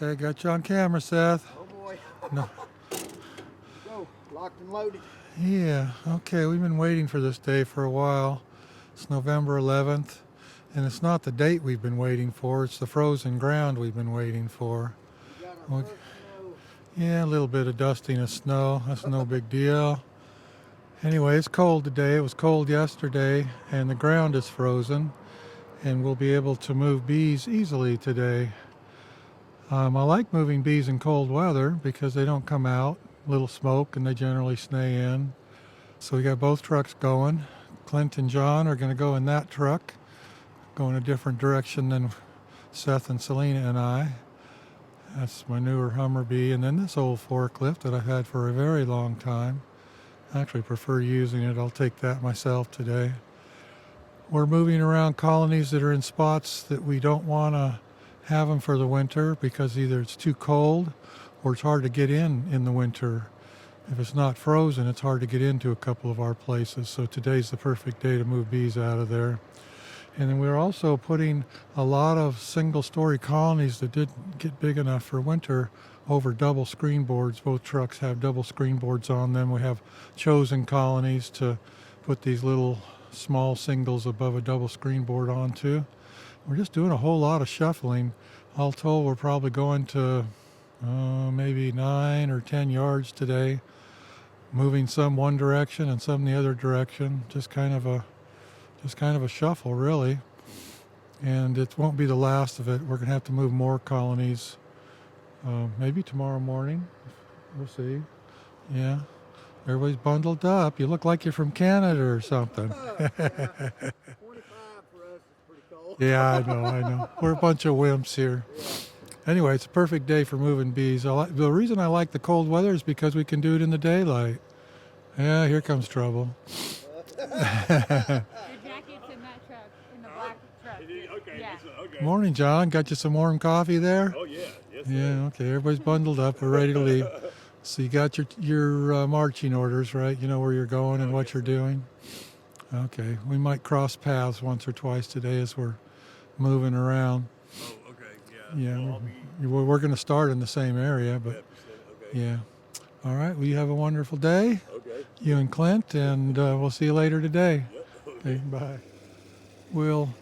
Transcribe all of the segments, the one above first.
Okay, got you on camera, Seth. Oh boy. No. Go. Locked and loaded. Yeah, okay, we've been waiting for this day for a while. It's November 11th, and it's not the date we've been waiting for, it's the frozen ground we've been waiting for. We got our first snow. Yeah, a little bit of dusting of snow. That's no big deal. Anyway, it's cold today. It was cold yesterday, and the ground is frozen, and we'll be able to move bees easily today. I like moving bees in cold weather because they don't come out, little smoke, and they generally stay in. So we got both trucks going. Clint and John are going to go in that truck, go in a different direction than Seth and Selena and I. That's my newer Hummer-Bee, and then this old forklift that I've had for a very long time. I actually prefer using it. I'll take that myself today. We're moving around colonies that are in spots that we don't want to have them for the winter because either it's too cold or it's hard to get in the winter. If it's not frozen, it's hard to get into a couple of our places. So today's the perfect day to move bees out of there. And then we're also putting a lot of single-story colonies that didn't get big enough for winter over double screen boards. Both trucks have double screen boards on them. We have chosen colonies to put these little small singles above a double screen board onto. We're just doing a whole lot of shuffling. All told, we're probably going to maybe 9 or 10 yards today, moving some one direction and some the other direction. Just kind of a shuffle, really. And it won't be the last of it. We're going to have to move more colonies, maybe tomorrow morning. We'll see. Yeah. Everybody's bundled up. You look like you're from Canada or something. Yeah. 25 for us is pretty cold. Yeah, I know. We're a bunch of wimps here. Yeah. Anyway, it's a perfect day for moving bees. The reason I like the cold weather is because we can do it in the daylight. Yeah, here comes trouble. Your jacket's in that truck, in the black truck. Okay, Yeah. okay. Morning, John. Got you some warm coffee there? Oh yeah, yes. Yeah, okay. Everybody's bundled up. We're ready to leave. So you got your marching orders, right? You know where you're going and what you're doing? Okay. We might cross paths once or twice today as we're moving around. Oh, okay, yeah. Yeah, we're going to start in the same area, but Okay. yeah. All right. Well, you have a wonderful day, Okay. you and Clint, and we'll see you later today. Yep. Okay, bye. We'll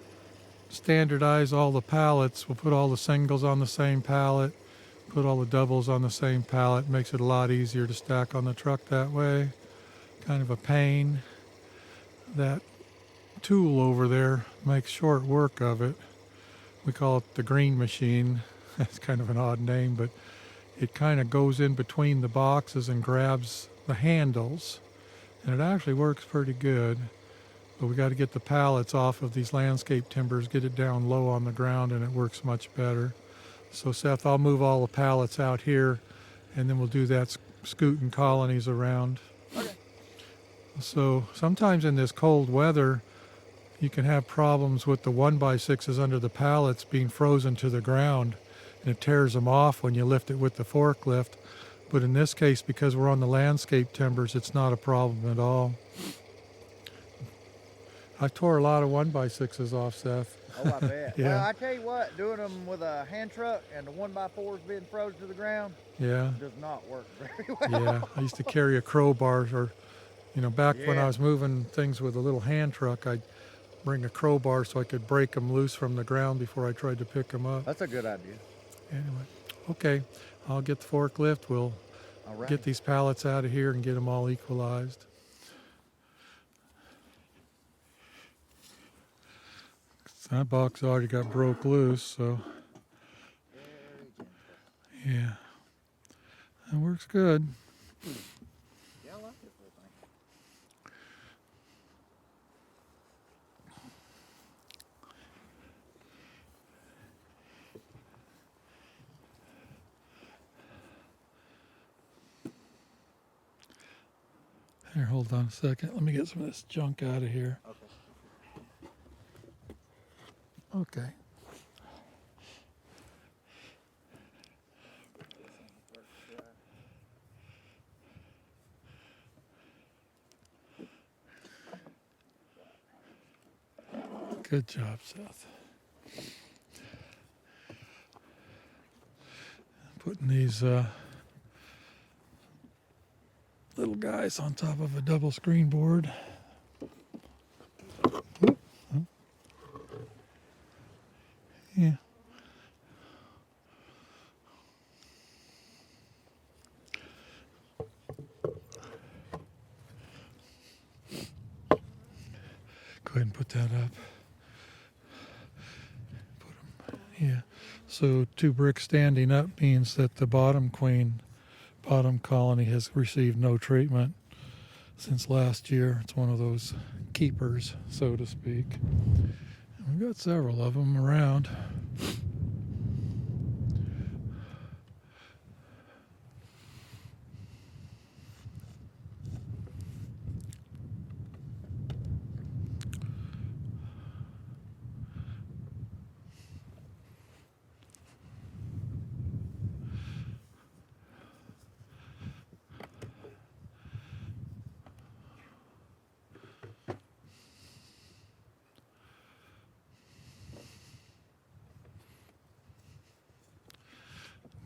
standardize all the pallets. We'll put all the singles on the same pallet, put all the doubles on the same pallet. Makes it a lot easier to stack on the truck that way. Kind of a pain. That tool over there makes short work of it. We call it the green machine. That's kind of an odd name, but it kind of goes in between the boxes and grabs the handles, and it actually works pretty good. But we got to get the pallets off of these landscape timbers, get it down low on the ground, and it works much better. So Seth, I'll move all the pallets out here, and then we'll do that scooting colonies around. Okay. So sometimes in this cold weather, you can have problems with the 1x6s under the pallets being frozen to the ground, and it tears them off when you lift it with the forklift. But in this case, because we're on the landscape timbers, it's not a problem at all. I tore a lot of 1x6s off, Seth. Oh, I bet. Yeah. Well, I tell you what, doing them with a hand truck and the 1x4s being frozen to the ground Yeah, does not work very well. yeah. I used to carry a crowbar, or, back when I Yeah. was moving things with a little hand truck, I'd bring a crowbar so I could break them loose from the ground before I tried to pick them up. That's a good idea. Anyway, okay, I'll get the forklift. We'll All right. get these pallets out of here and get them all equalized. That box already got broke loose, so Very gentle. yeah, that works good. Yeah, I like this little thing. Here, hold on a second. Let me get some of this junk out of here. Okay. Okay. Good job, Seth. Putting these little guys on top of a double screen board. Oop, oop. Yeah. Go ahead and put that up. Put them, yeah. So 2 bricks standing up means that the bottom colony has received no treatment since last year. It's one of those keepers, so to speak. And we've got several of them around.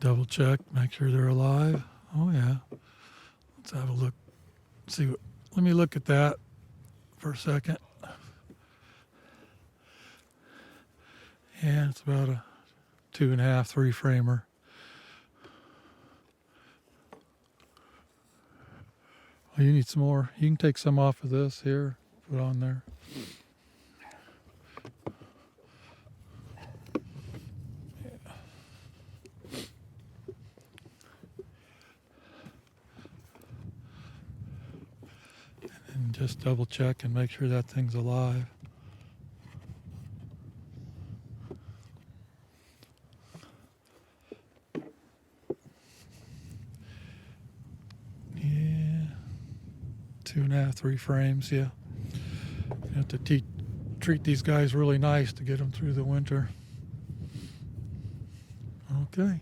Double check, make sure they're alive. Oh yeah. Let's have a look. See what, let me look at that for a second. Yeah, it's about a 2.5, 3 framer. Oh, you need some more. You can take some off of this here, put on there. And just double check and make sure that thing's alive. Yeah, 2.5, 3 frames, yeah. You have to treat these guys really nice to get them through the winter. Okay.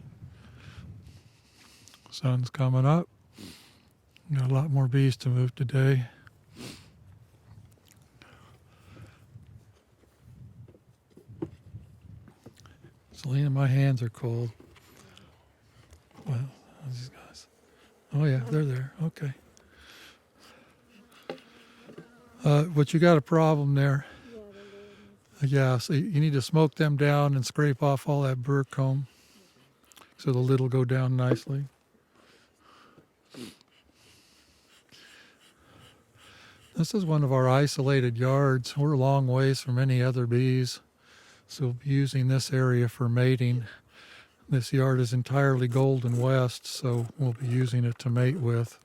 Sun's coming up. Got a lot more bees to move today. Selena, my hands are cold. Well, these guys. Oh yeah, they're there. Okay. But you got a problem there. Yeah, so you need to smoke them down and scrape off all that burr comb so the lid will go down nicely. This is one of our isolated yards. We're a long ways from any other bees, so we'll be using this area for mating. This yard is entirely golden west, so we'll be using it to mate with.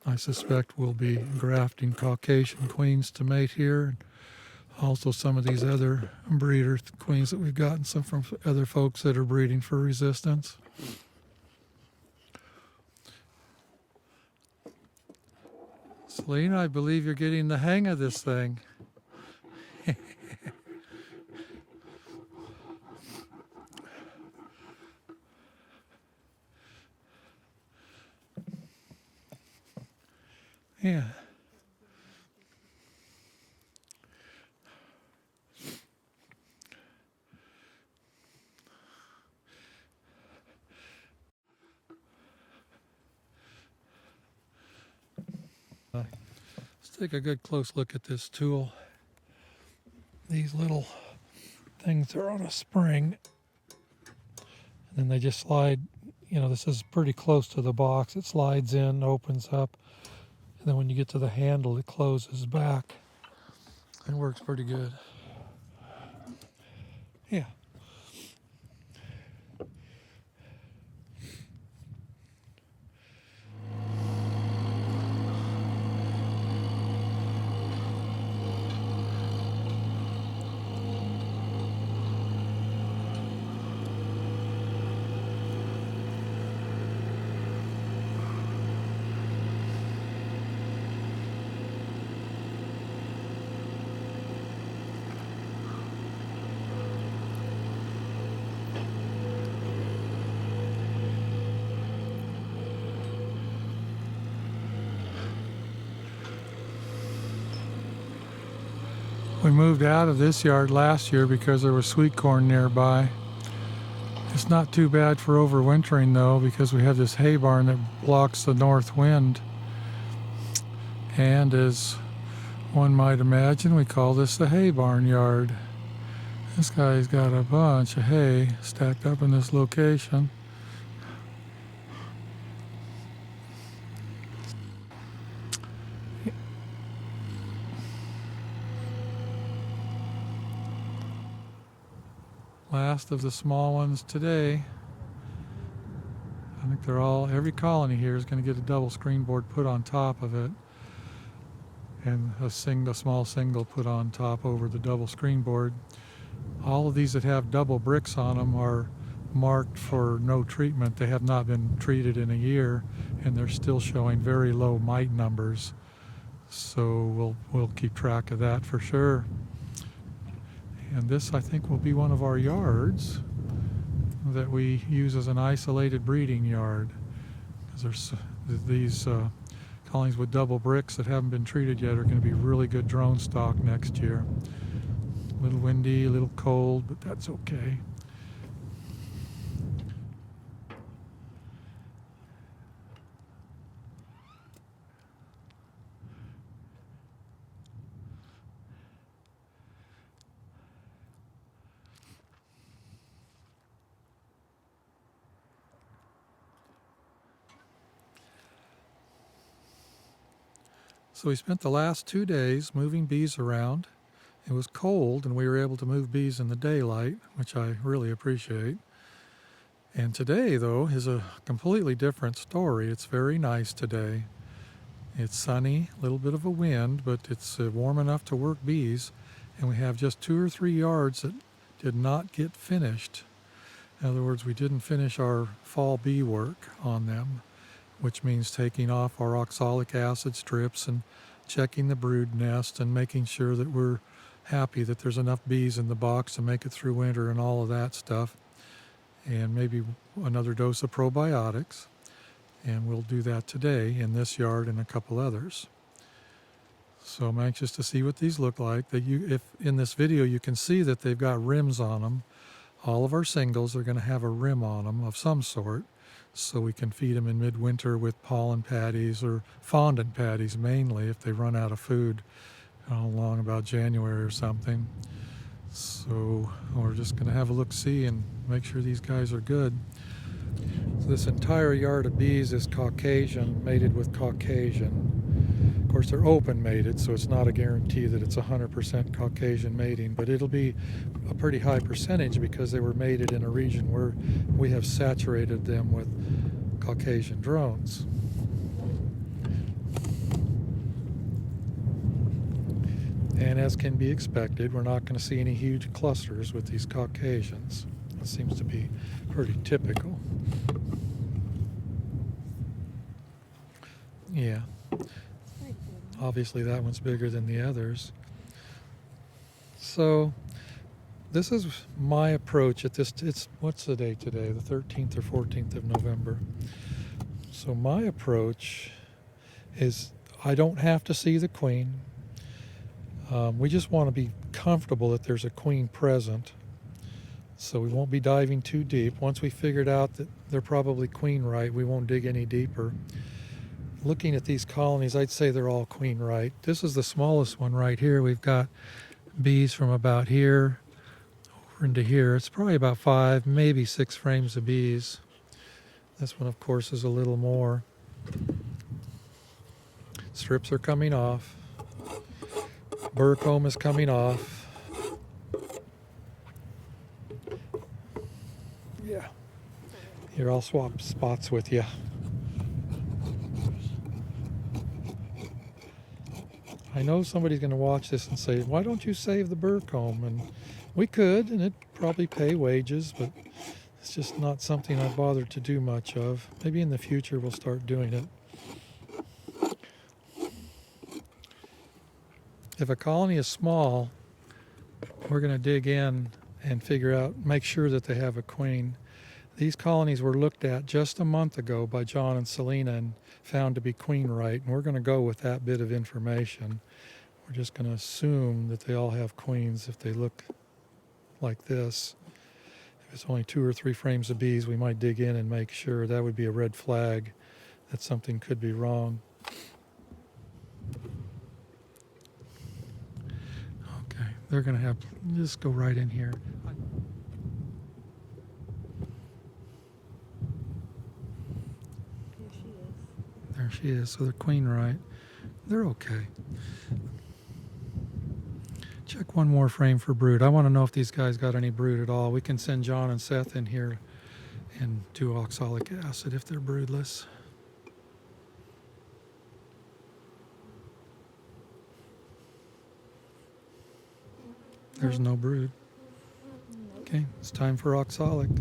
I suspect we'll be grafting Caucasian queens to mate here, and also some of these other breeder queens that we've gotten some from other folks that are breeding for resistance. Selena, I believe you're getting the hang of this thing. Yeah. Let's take a good close look at this tool. These little things are on a spring, and then they just slide. You know, this is pretty close to the box. It slides in, opens up, and then when you get to the handle, it closes back. It works pretty good. Yeah. We moved out of this yard last year because there was sweet corn nearby. It's not too bad for overwintering though, because we have this hay barn that blocks the north wind. And as one might imagine, we call this the hay barn yard. This guy's got a bunch of hay stacked up in this location. Last of the small ones today. I think every colony here is going to get a double screen board put on top of it, and a small single put on top over the double screen board. All of these that have double bricks on them are marked for no treatment. They have not been treated in a year, and they're still showing very low mite numbers. So we'll keep track of that for sure. And this, I think, will be one of our yards that we use as an isolated breeding yard. Because there's these colonies with double bricks that haven't been treated yet are going to be really good drone stock next year. A little windy, a little cold, but that's okay. So we spent the last 2 days moving bees around. It was cold and we were able to move bees in the daylight, which I really appreciate. And today, though, is a completely different story. It's very nice today. It's sunny, a little bit of a wind, but it's warm enough to work bees. And we have just 2 or 3 yards that did not get finished. In other words, we didn't finish our fall bee work on them, which means taking off our oxalic acid strips and checking the brood nest and making sure that we're happy that there's enough bees in the box to make it through winter and all of that stuff. And maybe another dose of probiotics. And we'll do that today in this yard and a couple others. So I'm anxious to see what these look like. If in this video you can see that they've got rims on them. All of our singles are going to have a rim on them of some sort, so we can feed them in midwinter with pollen patties or fondant patties mainly if they run out of food along about January or something. So we're just going to have a look-see and make sure these guys are good. So this entire yard of bees is Caucasian, mated with Caucasian. Of course, they're open mated, so it's not a guarantee that it's 100% Caucasian mating, but it'll be a pretty high percentage because they were mated in a region where we have saturated them with Caucasian drones. And as can be expected, we're not going to see any huge clusters with these Caucasians. It seems to be pretty typical. Yeah. Obviously that one's bigger than the others. So this is my approach at this. What's the date today? The 13th or 14th of November. So my approach is I don't have to see the queen. We just want to be comfortable that there's a queen present. So we won't be diving too deep. Once we figured out that they're probably queen right, we won't dig any deeper. Looking at these colonies, I'd say they're all queen right. This is the smallest one right here. We've got bees from about here over into here. It's probably about 5, maybe 6 frames of bees. This one, of course, is a little more. Strips are coming off. Burr comb is coming off. Yeah. Here, I'll swap spots with you. I know somebody's going to watch this and say, why don't you save the burr comb? And we could, and it'd probably pay wages, but it's just not something I've bothered to do much of. Maybe in the future we'll start doing it. If a colony is small, we're going to dig in and make sure that they have a queen. These colonies were looked at just a month ago by John and Selena and found to be queen right, and we're going to go with that bit of information. We're just going to assume that they all have queens if they look like this. If it's only 2 or 3 frames of bees, we might dig in and make sure. That would be a red flag that something could be wrong. Okay, they're going to have, just go right in here. Here she is. There she is. So they're queen right. They're okay. Check one more frame for brood. I want to know if these guys got any brood at all. We can send John and Seth in here and do oxalic acid if they're broodless. There's no brood. Okay, it's time for oxalic.